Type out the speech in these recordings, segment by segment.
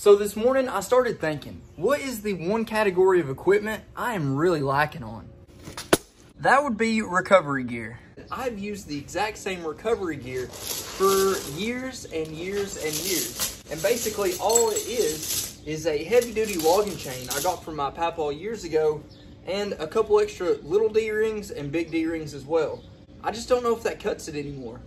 So this morning I started thinking, what is the one category of equipment I am really lacking on? That would be recovery gear. I've used the exact same recovery gear for years and years and years. And basically all it is a heavy duty logging chain I got from my papa years ago, and a couple extra little D-rings and big D-rings as well. I just don't know if that cuts it anymore.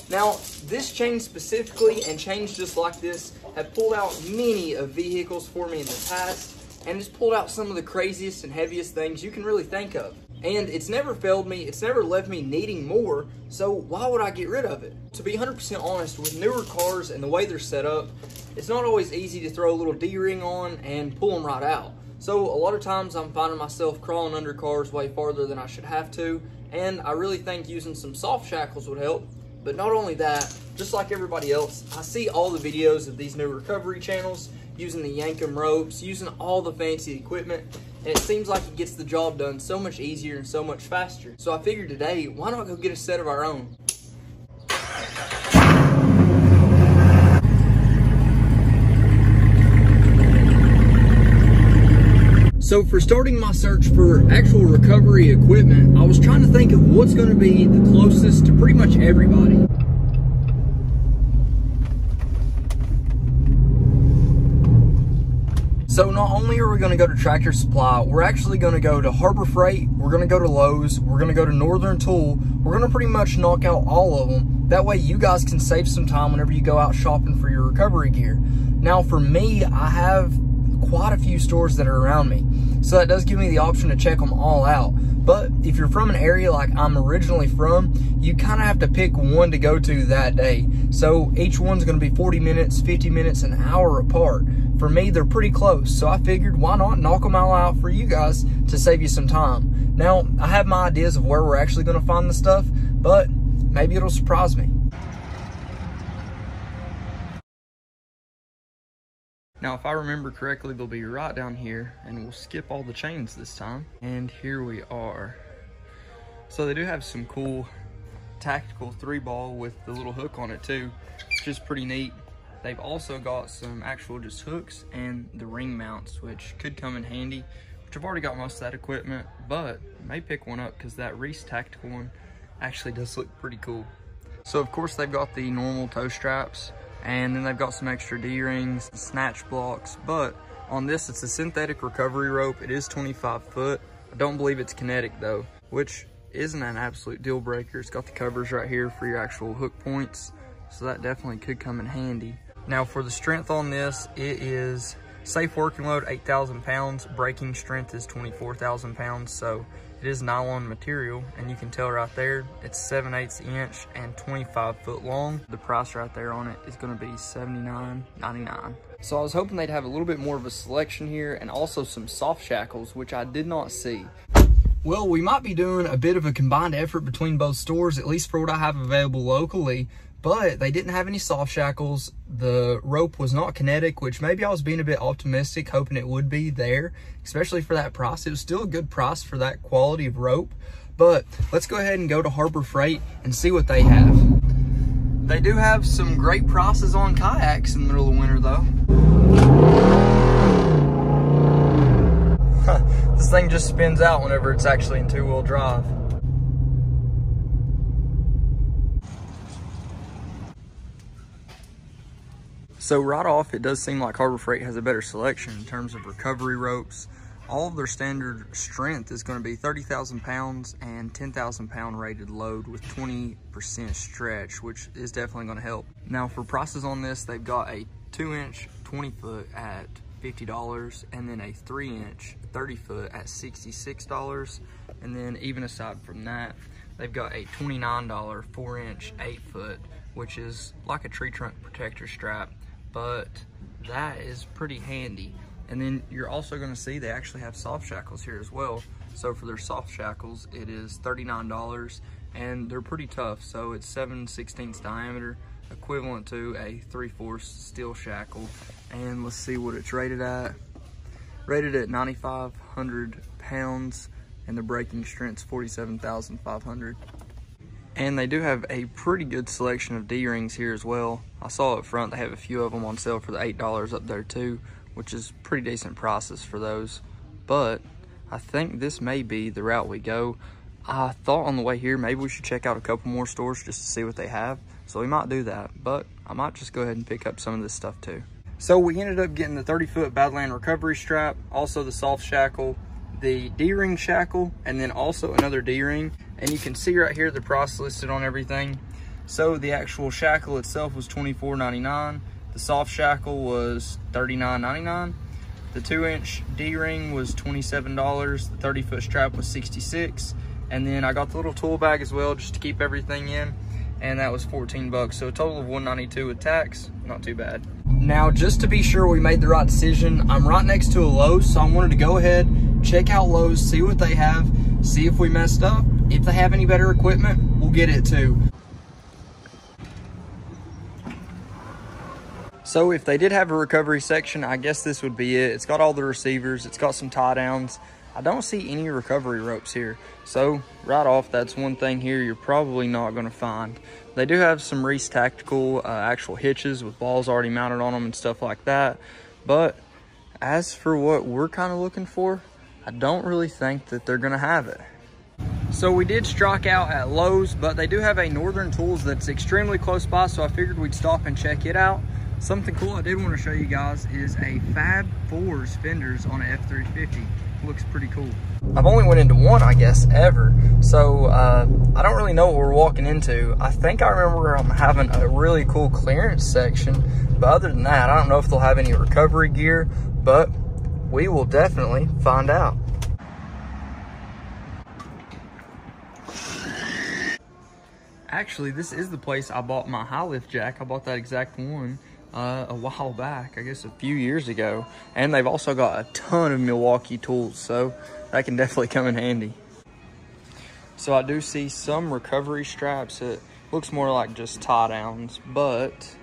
Now, this chain specifically, and chains just like this, have pulled out many of vehicles for me in the past, and it's pulled out some of the craziest and heaviest things you can really think of. And it's never failed me, it's never left me needing more, so why would I get rid of it? To be 100% honest, with newer cars and the way they're set up, it's not always easy to throw a little D-ring on and pull them right out. So a lot of times I'm finding myself crawling under cars way farther than I should have to, and I really think using some soft shackles would help. But not only that, just like everybody else, I see all the videos of these new recovery channels using the Yankum ropes, using all the fancy equipment, and it seems like it gets the job done so much easier and so much faster. So I figured today, why not go get a set of our own? So for starting my search for actual recovery equipment, I was trying to think of what's going to be the closest to pretty much everybody. So not only are we going to go to Tractor Supply, we're actually going to go to Harbor Freight, we're going to go to Lowe's, we're going to go to Northern Tool. We're going to pretty much knock out all of them. That way you guys can save some time whenever you go out shopping for your recovery gear. Now for me, I have quite a few stores that are around me, so that does give me the option to check them all out. But if you're from an area like I'm originally from, you kind of have to pick one to go to that day. So each one's going to be 40 minutes, 50 minutes, an hour apart. For me, they're pretty close, so I figured why not knock them all out for you guys to save you some time. Now, I have my ideas of where we're actually going to find the stuff, but maybe it'll surprise me. Now, if I remember correctly, they'll be right down here, and we'll skip all the chains this time. And here we are. So they do have some cool tactical 3-ball with the little hook on it too, which is pretty neat. They've also got some actual just hooks and the ring mounts, which could come in handy, which I've already got most of that equipment, but I may pick one up because that Reese tactical one actually does look pretty cool. So of course they've got the normal toe straps, and then they've got some extra D-rings, snatch blocks, but on this it's a synthetic recovery rope. It is 25 foot. I don't believe it's kinetic though, which isn't an absolute deal breaker. It's got the covers right here for your actual hook points, so that definitely could come in handy. Now for the strength on this, it is safe working load 8,000 pounds, braking strength is 24,000 pounds, so it is nylon material, and you can tell right there it's 7/8 inch and 25 foot long. The price right there on it is going to be $79.99. So I was hoping they'd have a little bit more of a selection here, and also some soft shackles, which I did not see. Well, we might be doing a bit of a combined effort between both stores, at least for what I have available locally, but they didn't have any soft shackles. The rope was not kinetic, which maybe I was being a bit optimistic, hoping it would be there, especially for that price. It was still a good price for that quality of rope, but let's go ahead and go to Harbor Freight and see what they have. They do have some great prices on kayaks in the middle of winter though. This thing just spins out whenever it's actually in 2-wheel drive. So right off, it does seem like Harbor Freight has a better selection in terms of recovery ropes. All of their standard strength is going to be 30,000 pounds and 10,000 pound rated load with 20% stretch, which is definitely going to help. Now for prices on this, they've got a 2-inch 20 foot at $50, and then a 3-inch 30 foot at $66. And then even aside from that, they've got a $29 4-inch 8 foot, which is like a tree trunk protector strap, but that is pretty handy. And then you're also going to see they actually have soft shackles here as well. So for their soft shackles, it is $39, and they're pretty tough. So it's 7/16 diameter, equivalent to a 3/4 steel shackle. And let's see what it's rated at. Rated at 9,500 pounds, and the braking strength's 47,500. And they do have a pretty good selection of D-rings here as well. I saw up front they have a few of them on sale for the $8 up there too, which is pretty decent prices for those. But I think this may be the route we go. I thought on the way here maybe we should check out a couple more stores just to see what they have. So we might do that, but I might just go ahead and pick up some of this stuff too. So we ended up getting the 30-foot Badland recovery strap, also the soft shackle, the D-ring shackle, and then also another D-ring. And you can see right here the price listed on everything. So the actual shackle itself was $24.99. The soft shackle was $39.99. The 2-inch D-ring was $27. The 30-foot strap was $66. And then I got the little tool bag as well just to keep everything in, and that was 14 bucks. So a total of $192 with tax, not too bad. Now, just to be sure we made the right decision, I'm right next to a Lowe's, so I wanted to go ahead, check out Lowe's, see what they have, see if we messed up. If they have any better equipment, we'll get it too. So if they did have a recovery section, I guess this would be it. It's got all the receivers, it's got some tie downs. I don't see any recovery ropes here. So right off, that's one thing here you're probably not gonna find. They do have some Reese Tactical actual hitches with balls already mounted on them and stuff like that. But as for what we're kind of looking for, I don't really think that they're gonna have it. So we did strike out at Lowe's, but they do have a Northern Tools that's extremely close by, so I figured we'd stop and check it out. Something cool I did want to show you guys is a Fab 4's fenders on an F-350. Looks pretty cool. I've only went into one, I guess, ever, so I don't really know what we're walking into. I think I remember having a really cool clearance section, but other than that, I don't know if they'll have any recovery gear, but we will definitely find out. Actually, this is the place I bought my high lift jack. I bought that exact one a while back, I guess a few years ago. And they've also got a ton of Milwaukee tools, so that can definitely come in handy. So I do see some recovery straps. It looks more like just tie downs, but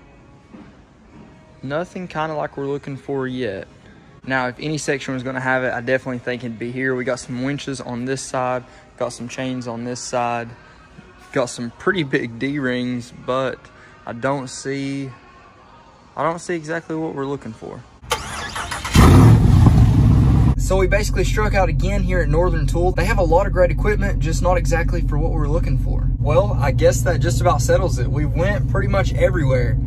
nothing kind of like we're looking for yet. Now, if any section was going to have it, I definitely think it'd be here. We got some winches on this side, got some chains on this side, got some pretty big D-rings, but I don't see exactly what we're looking for. So we basically struck out again here at Northern Tool. They have a lot of great equipment, just not exactly for what we're looking for. Well, I guess that just about settles it. We went pretty much everywhere,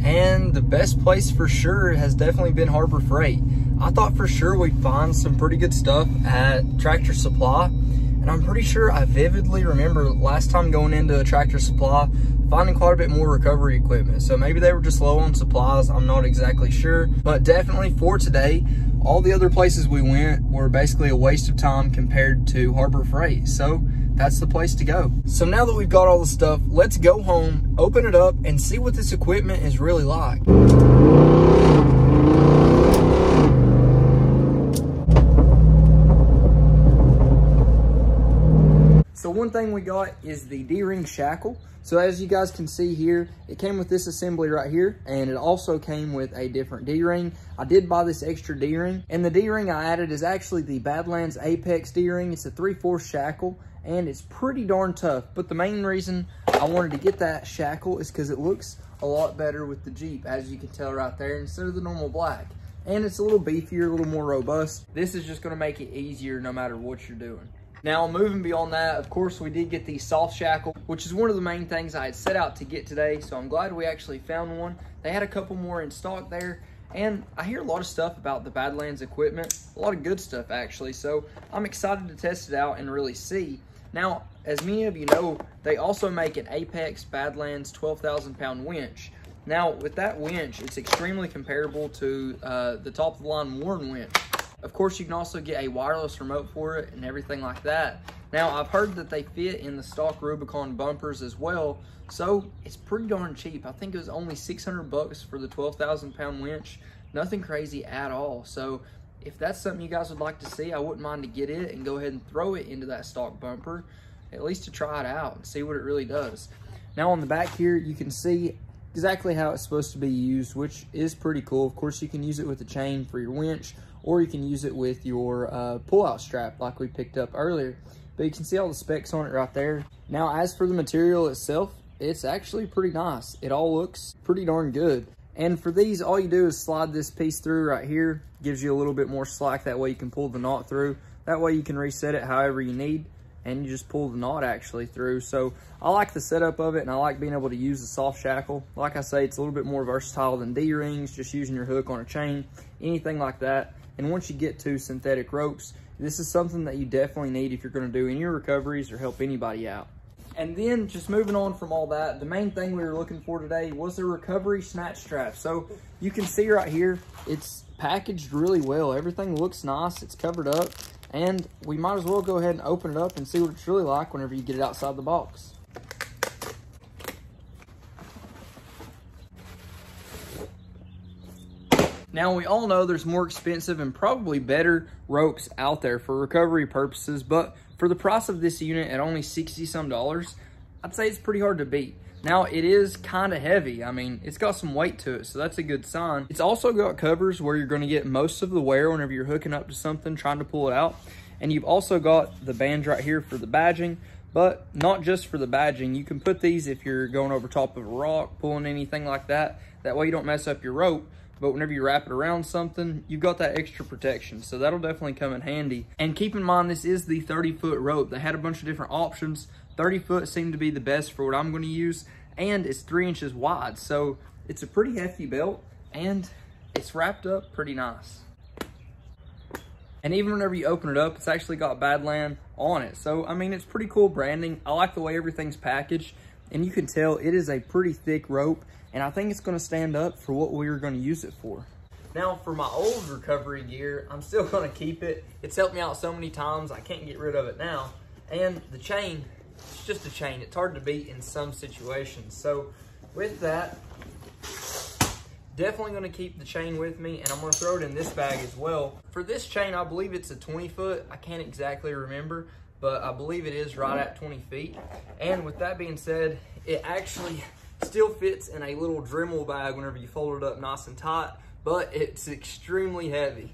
and the best place for sure has definitely been Harbor Freight. I thought for sure we'd find some pretty good stuff at Tractor Supply, and I'm pretty sure I vividly remember last time going into a Tractor Supply finding quite a bit more recovery equipment. So maybe they were just low on supplies, I'm not exactly sure. But definitely for today, all the other places we went were basically a waste of time compared to Harbor Freight. So that's the place to go. So now that we've got all the stuff, let's go home, open it up, and see what this equipment is really like. So one thing we got is the D-ring shackle. So as you guys can see here, it came with this assembly right here, and it also came with a different D-ring. I did buy this extra D-ring, and the D-ring I added is actually the Badlands Apex D-ring. It's a 3/4 shackle, and it's pretty darn tough. But the main reason I wanted to get that shackle is because it looks a lot better with the Jeep, as you can tell right there, instead of the normal black. And it's a little beefier, a little more robust. This is just gonna make it easier no matter what you're doing. Now, moving beyond that, of course, we did get the soft shackle, which is one of the main things I had set out to get today, so I'm glad we actually found one. They had a couple more in stock there, and I hear a lot of stuff about the Badlands equipment, a lot of good stuff, actually, so I'm excited to test it out and really see. Now, as many of you know, they also make an Apex Badlands 12,000-pound winch. Now, with that winch, it's extremely comparable to the top-of-the-line Warren winch. Of course, you can also get a wireless remote for it and everything like that. Now, I've heard that they fit in the stock Rubicon bumpers as well, so it's pretty darn cheap. I think it was only 600 bucks for the 12,000-pound winch. Nothing crazy at all. So if that's something you guys would like to see, I wouldn't mind to get it and go ahead and throw it into that stock bumper, at least to try it out and see what it really does. Now, on the back here, you can see exactly how it's supposed to be used, which is pretty cool. Of course, you can use it with a chain for your winch, or you can use it with your pull-out strap like we picked up earlier. but you can see all the specs on it right there. Now, as for the material itself, it's actually pretty nice. It all looks pretty darn good. And for these, all you do is slide this piece through right here. Gives you a little bit more slack. That way you can pull the knot through. That way you can reset it however you need, and you just pull the knot actually through. So I like the setup of it, and I like being able to use the soft shackle. Like I say, it's a little bit more versatile than D-rings, just using your hook on a chain, anything like that. And once you get to synthetic ropes, this is something that you definitely need if you're going to do any recoveries or help anybody out. And then just moving on from all that, the main thing we were looking for today was a recovery snatch strap. So you can see right here, it's packaged really well. Everything looks nice, it's covered up, and we might as well go ahead and open it up and see what it's really like whenever you get it outside the box. Now, we all know there's more expensive and probably better ropes out there for recovery purposes, but for the price of this unit at only $60 some, I'd say it's pretty hard to beat. Now, it is kind of heavy. I mean, it's got some weight to it, so that's a good sign. It's also got covers where you're going to get most of the wear whenever you're hooking up to something, trying to pull it out. And you've also got the bands right here for the badging, but not just for the badging. You can put these if you're going over top of a rock, pulling anything like that. That way you don't mess up your rope. But whenever you wrap it around something, you've got that extra protection. So that'll definitely come in handy. And keep in mind, this is the 30-foot rope. They had a bunch of different options. 30 foot seemed to be the best for what I'm going to use. And it's 3 inches wide. So it's a pretty hefty belt. And it's wrapped up pretty nice. And even whenever you open it up, it's actually got Badland on it. So, I mean, it's pretty cool branding. I like the way everything's packaged. And you can tell it is a pretty thick rope. And I think it's going to stand up for what we were going to use it for. Now, for my old recovery gear, I'm still going to keep it. It's helped me out so many times, I can't get rid of it now. And the chain, it's just a chain. It's hard to beat in some situations. So with that, definitely going to keep the chain with me, and I'm going to throw it in this bag as well. For this chain, I believe it's a 20 foot. I can't exactly remember, but I believe it is right at 20 feet. And with that being said, it actually still fits in a little Dremel bag whenever you fold it up nice and tight, but it's extremely heavy.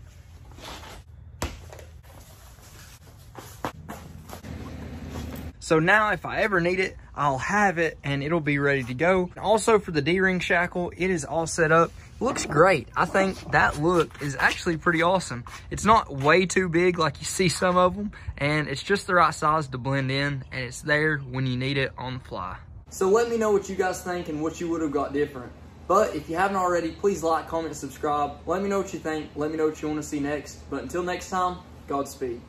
So now if I ever need it, I'll have it and it'll be ready to go. Also for the D-ring shackle, it is all set up. It looks great. I think that look is actually pretty awesome. It's not way too big like you see some of them, and it's just the right size to blend in, and it's there when you need it on the fly. So let me know what you guys think and what you would have got different. But if you haven't already, please like, comment, and subscribe. Let me know what you think. Let me know what you want to see next. But until next time, Godspeed.